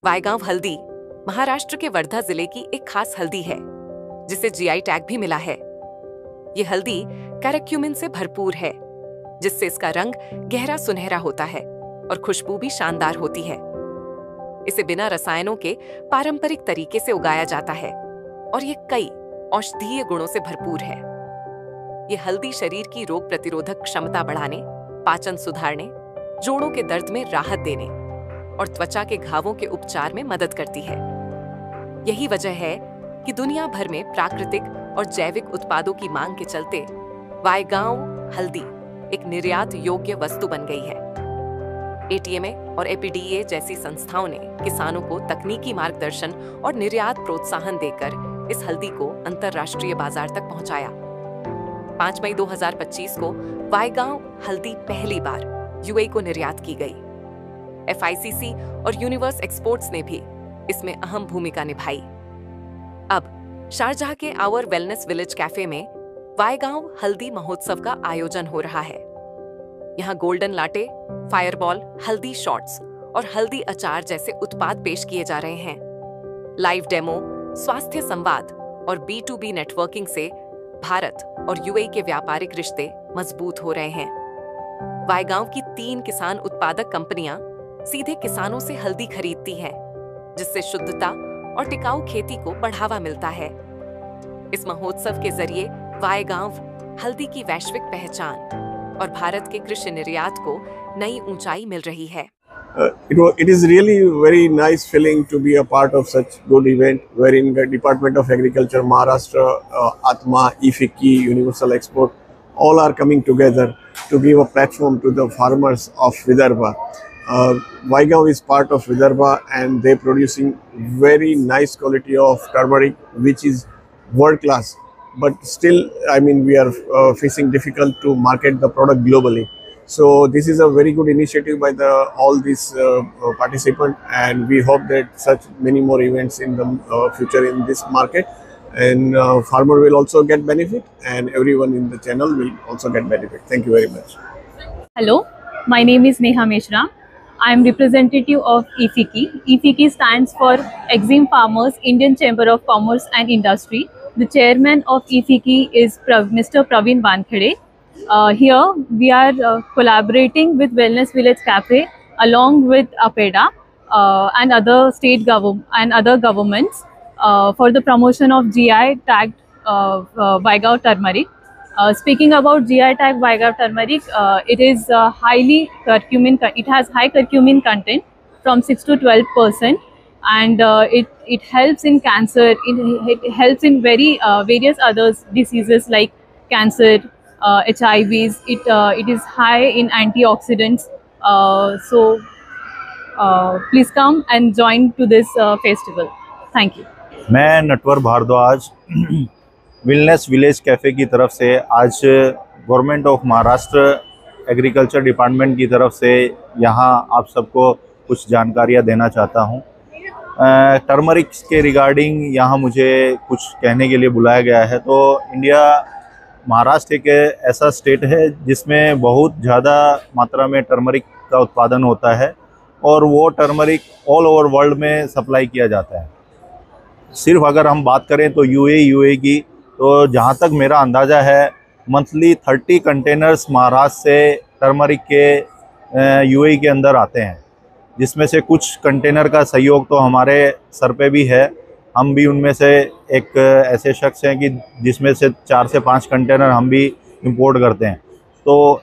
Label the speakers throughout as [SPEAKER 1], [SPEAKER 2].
[SPEAKER 1] वायगांव हल्दी महाराष्ट्र के वर्धा जिले की एक खास हल्दी है जिसे जीआई टैग भी मिला है। ये हल्दी कैरक्यूमिन से भरपूर है, जिससे इसका रंग गहरा सुनहरा होता है और खुशबू भी शानदार होती है। इसे बिना रसायनों के पारंपरिक तरीके से उगाया जाता है और ये कई औषधीय गुणों से भरपूर है। ये हल्दी शरीर की रोग प्रतिरोधक क्षमता बढ़ाने, पाचन सुधारने, जोड़ों के दर्द में राहत देने और त्वचा के घावों के उपचार में मदद करती है। यही वजह है कि दुनिया भर में प्राकृतिक और जैविक उत्पादों की मांग के चलते वायगांव हल्दी एक निर्यात योग्य वस्तु बन गई है। एटीएमए और एपीडीए जैसी संस्थाओं ने किसानों को तकनीकी मार्गदर्शन और निर्यात प्रोत्साहन देकर इस हल्दी को अंतरराष्ट्रीय बाजार तक पहुंचाया। 5 मई 2025 को वायगांव हल्दी पहली बार यूएई को निर्यात की गई। एफआईसीसी और यूनिवर्स एक्सपोर्ट्स ने भी इसमें अहम भूमिका निभाई। अब शारजाह के आवर वेलनेस विलेज कैफे में वायगांव हल्दी महोत्सव का आयोजन हो रहा है। यहाँ गोल्डन लाटे, फायरबॉल, हल्दी शॉट्स और हल्दी अचार जैसे उत्पाद पेश किए जा रहे हैं। लाइव डेमो, स्वास्थ्य संवाद और B2B नेटवर्किंग से भारत और यूएई के व्यापारिक रिश्ते मजबूत हो रहे हैं। वायगांव की 3 किसान उत्पादक कंपनियां सीधे किसानों से हल्दी खरीदती हैं, जिससे शुद्धता और टिकाऊ खेती को बढ़ावा मिलता है। इस महोत्सव के जरिए वायगांव हल्दी की वैश्विक पहचान और भारत के कृषि निर्यात को नई ऊंचाई मिल रही है।
[SPEAKER 2] It is really very nice feeling to be a part of such good event wherein the Department of Agriculture, Maharashtra, Atma, IFFCI, Universal Export, all are coming together to give a platform to the farmers of Vidarbha. Vaigao is part of Vidarbha and they producing very nice quality of turmeric which is world class, but still we are facing difficult to market the product globally. So this is a very good initiative by all these participants, and we hope that such many more events in the future in this market, and farmer will also get benefit and everyone in the channel will also get benefit. Thank you very much.
[SPEAKER 3] Hello, my name is Neha Meshram. I am representative of IFFCI. IFFCI stands for Exim Farmers Indian Chamber of Commerce and Industry. The chairman of IFFCI is Mr. Praveen Wankhede. Here we are collaborating with Wellness Village Cafe along with APEDA and other state and other governments for the promotion of GI tagged Vaigao turmeric. Speaking about GI tag Vaigao turmeric, it is highly curcumin. It has high curcumin content from 6 to 12%, and it helps in cancer. It helps in various other diseases like cancer, HIVs. It is high in antioxidants. So please come and join to this festival. Thank you.
[SPEAKER 4] मैं Natwar Bhardwaj wellness village cafe की तरफ से आज government of Maharashtra agriculture department की तरफ से यहाँ आप सबको कुछ जानकारियाँ देना चाहता हूँ। टर्मरिक के रिगार्डिंग यहाँ मुझे कुछ कहने के लिए बुलाया गया है। तो इंडिया महाराष्ट्र एक ऐसा स्टेट है जिसमें बहुत ज़्यादा मात्रा में टर्मरिक का उत्पादन होता है और वो टर्मरिक ऑल ओवर वर्ल्ड में सप्लाई किया जाता है। सिर्फ अगर हम बात करें तो यूएई की, तो जहाँ तक मेरा अंदाज़ा है मंथली 30 कंटेनर्स महाराष्ट्र से टर्मरिक के यूएई के अंदर आते हैं, जिसमें से कुछ कंटेनर का सहयोग तो हमारे सर पे भी है। हम भी उनमें से एक ऐसे शख्स हैं कि जिसमें से 4 से 5 कंटेनर हम भी इंपोर्ट करते हैं। तो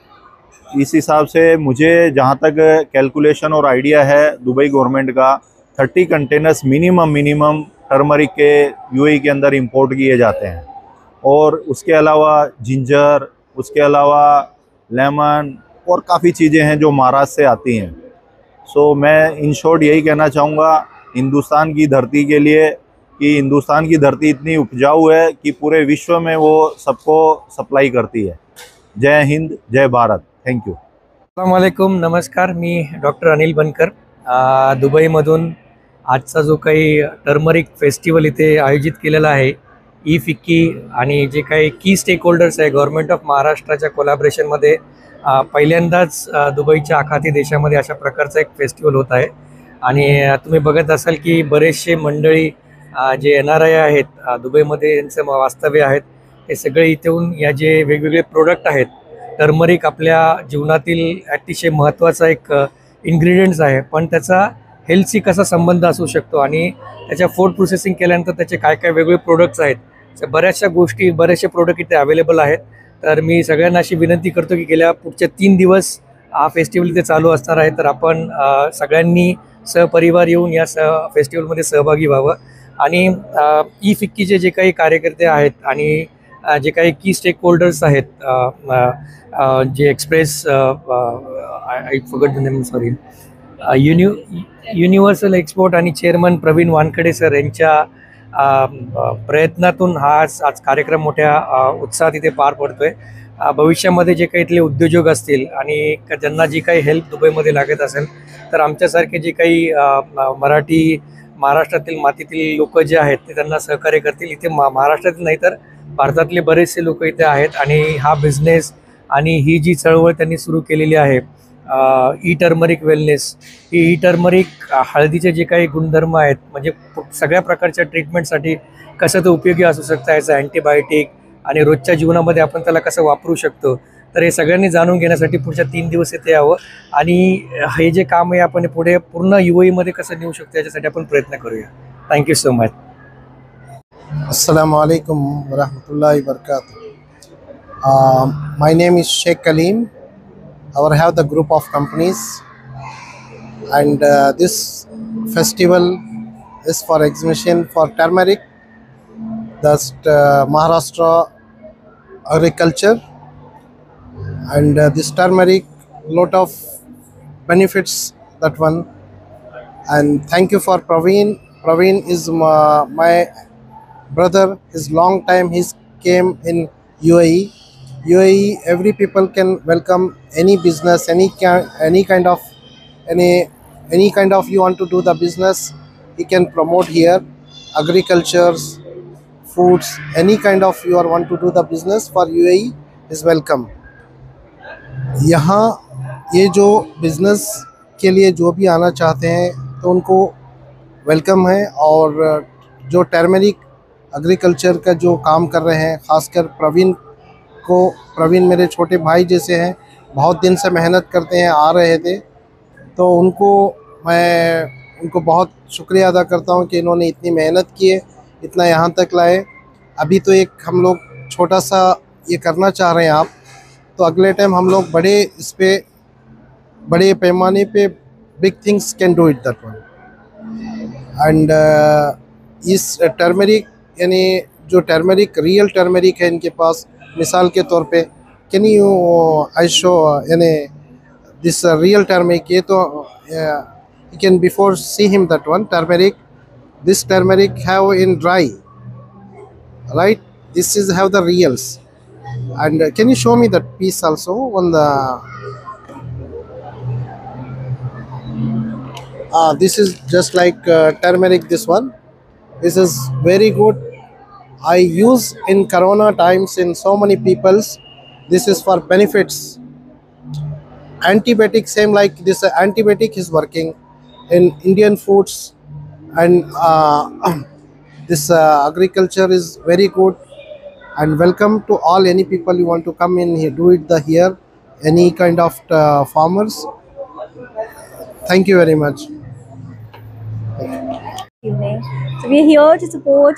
[SPEAKER 4] इस हिसाब से मुझे जहाँ तक कैलकुलेशन और आइडिया है दुबई गवर्नमेंट का, 30 कंटेनर्स मिनिमम टर्मरिक के यूएई के अंदर इंपोर्ट किए जाते हैं। और उसके अलावा जिंजर, उसके अलावा लेमन और काफ़ी चीज़ें हैं जो महाराष्ट्र से आती हैं। सो मैं इन शॉर्ट यही कहना चाहूँगा हिंदुस्तान की धरती के लिए कि हिंदुस्तान की धरती इतनी उपजाऊ है कि पूरे विश्व में वो सबको सप्लाई करती है। जय हिंद, जय भारत। Thank you.
[SPEAKER 5] अस्सलाम वालेकुम, नमस्कार। मी डॉक्टर अनिल बनकर दुबईमधून आजचा जो काही टर्मरिक फेस्टिवल इथे आयोजित केलेला आहे IFFCI आणि जे काही की स्टेक होल्डर्स आहे गव्हर्नमेंट ऑफ महाराष्ट्राच्या कोलॅबरेशनमध्ये पहिल्यांदाच दुबईच्या आखाती देशामध्ये अशा प्रकारचा एक फेस्टिवल होत आहे। आणि तुम्ही बघत असाल की बरेचसे मंडळी जे NRI आहेत, दुबईमध्ये यांचं वास्तव्य आहेत, हे सगळे इथून या जे वेगवेगळे प्रोडक्ट आहेत. टर्मरिक आपल्या जीवनातील अतिशय महत्त्वाचा एक इन्ग्रेडियंट्स आहे, पण त्याचा हेल्थशी कसा संबंध असू शकतो आणि त्याच्या फूड प्रोसेसिंग केल्यानंतर त्याचे काय काय वेगवेगळे प्रोडक्ट्स आहेत, त्या बऱ्याचशा गोष्टी, बरेचसे प्रोडक्ट इथे अवेलेबल आहेत. तर मी सगळ्यांना अशी विनंती करतो की गेल्या पुढच्या 3 दिवस हा फेस्टिवल इथे चालू असणार आहे, तर आपण सगळ्यांनी सहपरिवार येऊन या फेस्टिवलमध्ये सहभागी व्हावं. आणि ई-फिक्कीचे जे काही कार्यकर्ते आहेत आणि जे काही की स्टेक होल्डर्स आहेत, जे express I forgot the name, sorry, universal export आणि चेअरमन प्रवीण वानखडे सर यांच्या प्रयत्नातून हा आज कार्यक्रम मोठ्या उत्साहात इथे पार पडतोय. भविष्यामध्ये जे काही इथले उद्योजक असतील आणि ज्यांना जी काही हेल्प दुबईमध्ये लागत असेल, तर आमच्यासारखे जे काही मराठी महाराष्ट्रातील मातीतील लोक जे आहेत ते त्यांना सहकार्य करतील. इथे महाराष्ट्रातील नाही तर भारतातले बरेचसे लोक इथे आहेत आणि हा बिझनेस आणि ही जी चळवळ त्यांनी सुरू केलेली आहे, ई टर्मरिक वेलनेस, ही ई टर्मरिक हळदीचे जे काही गुणधर्म आहेत, म्हणजे सगळ्या प्रकारच्या ट्रीटमेंटसाठी कसं ते उपयोगी असू शकतं, याचं अँटीबायोटिक आणि रोजच्या जीवनामध्ये आपण त्याला कसं वापरू शकतो, तर हे सगळ्यांनी जाणून घेण्यासाठी पुढच्या 3 दिवस इथे यावं आणि हे जे काम आहे आपण पुढे पूर्ण UAE कसं नेऊ शकतो याच्यासाठी आपण प्रयत्न करूया. Thank you so much.
[SPEAKER 6] Assalamu alaikum wa rahmatullahi wa barakatuh. My name is Sheikh Kaleem. I have the group of companies, and this festival is for exhibition for turmeric, that's Maharashtra agriculture, and this turmeric lot of benefits, that one. And thank you for Praveen. Praveen is my brother. His long time he's came in UAE. Every people can welcome any business, any kind of you want to do the business, he can promote here. Agricultures, foods, any kind of you want to do the business for UAE is welcome. यहाँ ये जो business के लिए जो भी आना चाहते हैं तो उनको वेलकम है. और जो टर्मरिक एग्रीकल्चर का जो काम कर रहे हैं, ख़ासकर प्रवीण मेरे छोटे भाई जैसे हैं, बहुत दिन से मेहनत करते हैं, आ रहे थे, तो मैं उनको बहुत शुक्रिया अदा करता हूं कि इन्होंने इतनी मेहनत की है, इतना यहाँ तक लाए. अभी तो एक हम लोग छोटा सा ये करना चाह रहे हैं आप, तो अगले टाइम हम लोग बड़े पैमाने पे big things can do it, that one. And इस टर्मरिक यानी जो टर्मरिक रियल टर्मरिक है इनके पास, मिसाल के तौर पे कैन यू आई शो यानी दिस रियल टर्मरिक, ये तो you can before see him that one turmeric. This turmeric have in dry, right? This is have the reals. And can you show me that piece also on the this is just like turmeric, this one. This is very good. I use in corona times in so many people's. This is for benefits. Antibiotic, same like this antibiotic is working in Indian foods, and this agriculture is very good. And welcome to all, any people you want to come in here, do it here, any kind of farmers. Thank you very much.
[SPEAKER 7] Evening. So we are here to support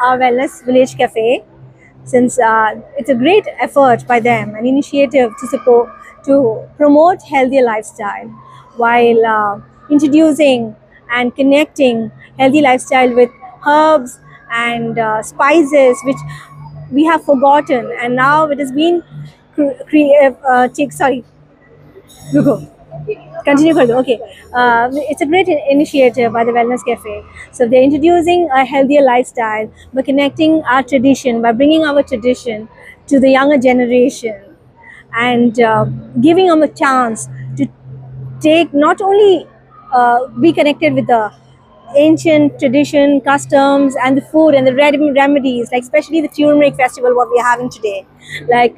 [SPEAKER 7] our Wellness Village Cafe, since it's a great effort by them, an initiative to support, to promote healthier lifestyle while introducing and connecting healthy lifestyle with herbs and spices which we have forgotten, and now it has been continue further. Okay, it's a great initiative by the Wellness Cafe. So they're introducing a healthier lifestyle by connecting our tradition, by bringing our tradition to the younger generation, and giving them a chance to take not only be connected with the ancient tradition, customs, and the food and the remedies, like especially the turmeric festival what we are having today. Like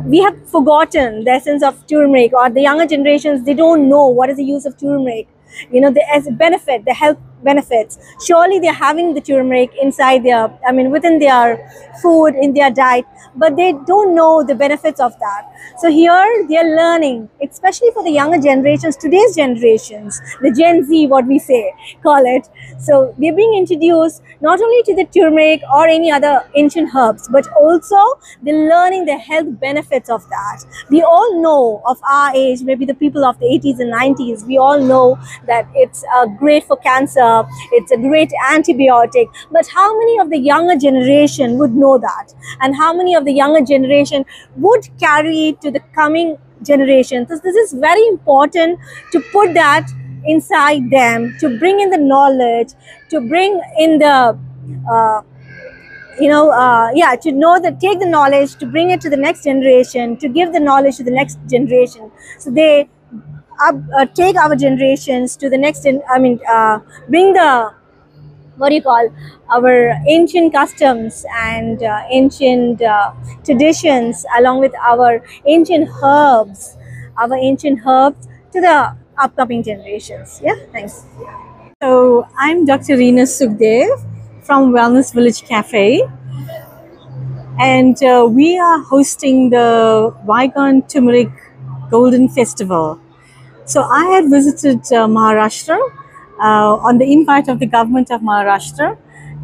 [SPEAKER 7] we have forgotten the essence of turmeric, or the younger generations, they don't know what is the use of turmeric. the health benefits. Surely they're having the turmeric inside within their food, in their diet, but they don't know the benefits of that. So here they're learning, especially for the younger generations, today's generations, the Gen Z, what we call it. So they're being introduced not only to the turmeric or any other ancient herbs, but also they're learning the health benefits of that. We all know of our age, maybe the people of the 80s and 90s, we all know that it's great for cancer, it's a great antibiotic. But how many of the younger generation would know that? And how many of the younger generation would carry it to the coming generation? So this is very important to put that inside them, to bring in the knowledge, to bring in the to know that, take the knowledge, to bring it to the next generation, to give the knowledge to the next generation. So they take our generations to the next, bring the, our ancient customs and ancient traditions, along with our ancient herbs to the upcoming generations. Yeah, thanks. So I'm Dr. Reena Sukhdev from Wellness Village Cafe, and we are hosting the Vigon Turmeric Golden Festival. So I had visited Maharashtra on the invite of the government of Maharashtra,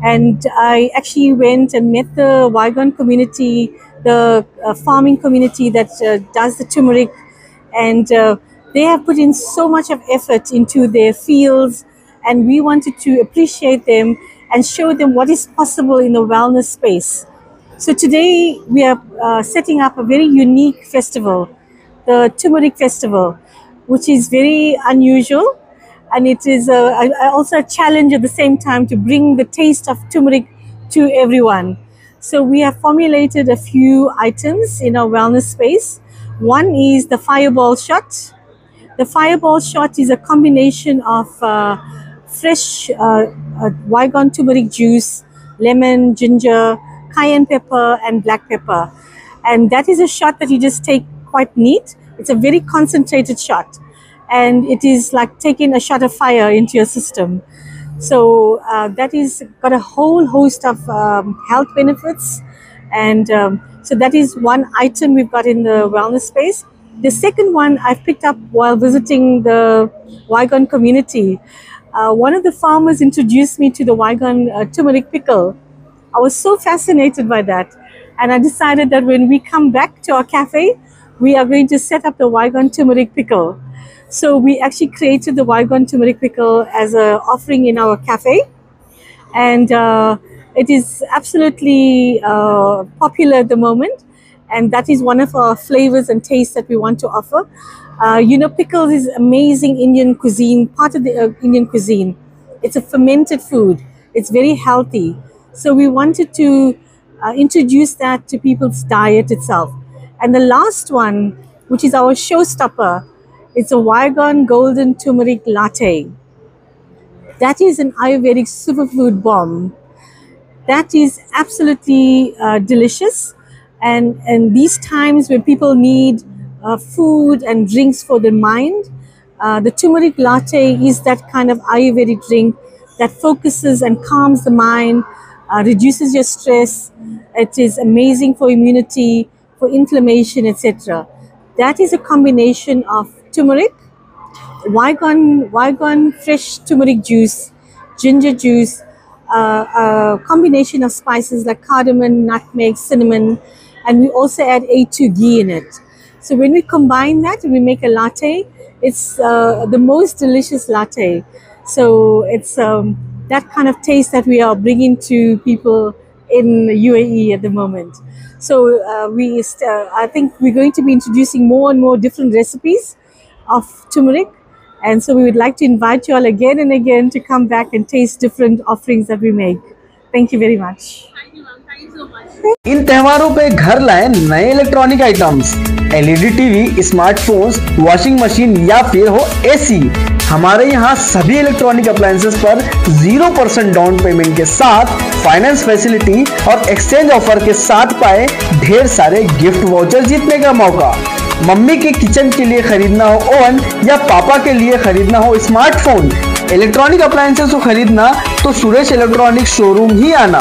[SPEAKER 7] and I actually went and met the Vigon community, the farming community that does the turmeric, and they have put in so much of effort into their fields, and we wanted to appreciate them and show them what is possible in the wellness space. So today we are setting up a very unique festival, the Turmeric Festival, which is very unusual, and it is also a challenge at the same time to bring the taste of turmeric to everyone. So we have formulated a few items in our wellness space. One is the Fireball Shot. The Fireball Shot is a combination of fresh Vigon turmeric juice, lemon, ginger, cayenne pepper, and black pepper. And that is a shot that you just take quite neat. It's a very concentrated shot, and it is like taking a shot of fire into your system. So that is got a whole host of health benefits, and so that is one item we've got in the wellness space. The second one I've picked up while visiting the Vigon community. One of the farmers introduced me to the Vigon turmeric pickle. I was so fascinated by that, and I decided that when we come back to our cafe, we are going to set up the Vigon turmeric pickle. So we actually created the Vigon turmeric pickle as an offering in our cafe, and it is absolutely popular at the moment, and that is one of our flavors and tastes that we want to offer. Pickles is amazing Indian cuisine, part of the Indian cuisine. It's a fermented food. It's very healthy. So we wanted to introduce that to people's diet itself. And the last one, which is our showstopper, it's a Vigon Golden Turmeric Latte. That is an Ayurvedic superfood bomb. That is absolutely delicious. And these times when people need food and drinks for their mind, the turmeric latte is that kind of Ayurvedic drink that focuses and calms the mind, reduces your stress. It is amazing for immunity, for inflammation, etc. That is a combination of turmeric, Vigon fresh turmeric juice, ginger juice, a combination of spices like cardamom, nutmeg, cinnamon, and we also add A2 ghee in it. So when we combine that and we make a latte, it's the most delicious latte. So it's that kind of taste that we are bringing to people in UAE at the moment. So I think we're going to be introducing more and more different recipes of turmeric. And so we would like to invite you all again and again to come back and taste different offerings that we make. Thank you very much.
[SPEAKER 3] Thank you, ma'am. Thank you so much.
[SPEAKER 8] इन त्योहारों पे घर लाएं नए electronic items, LED TV, smartphones, washing machine या फिर हो AC. हमारे यहाँ सभी इलेक्ट्रॉनिक अप्लायंसेस पर 0% डाउन पेमेंट के साथ फाइनेंस फैसिलिटी और एक्सचेंज ऑफर के साथ पाए ढेर सारे गिफ्ट वाउचर जीतने का मौका। मम्मी के किचन के लिए खरीदना हो ओवन या पापा के लिए खरीदना हो स्मार्टफोन, इलेक्ट्रॉनिक अप्लायंसेस को खरीदना तो सुरेश इलेक्ट्रॉनिक शोरूम ही आना।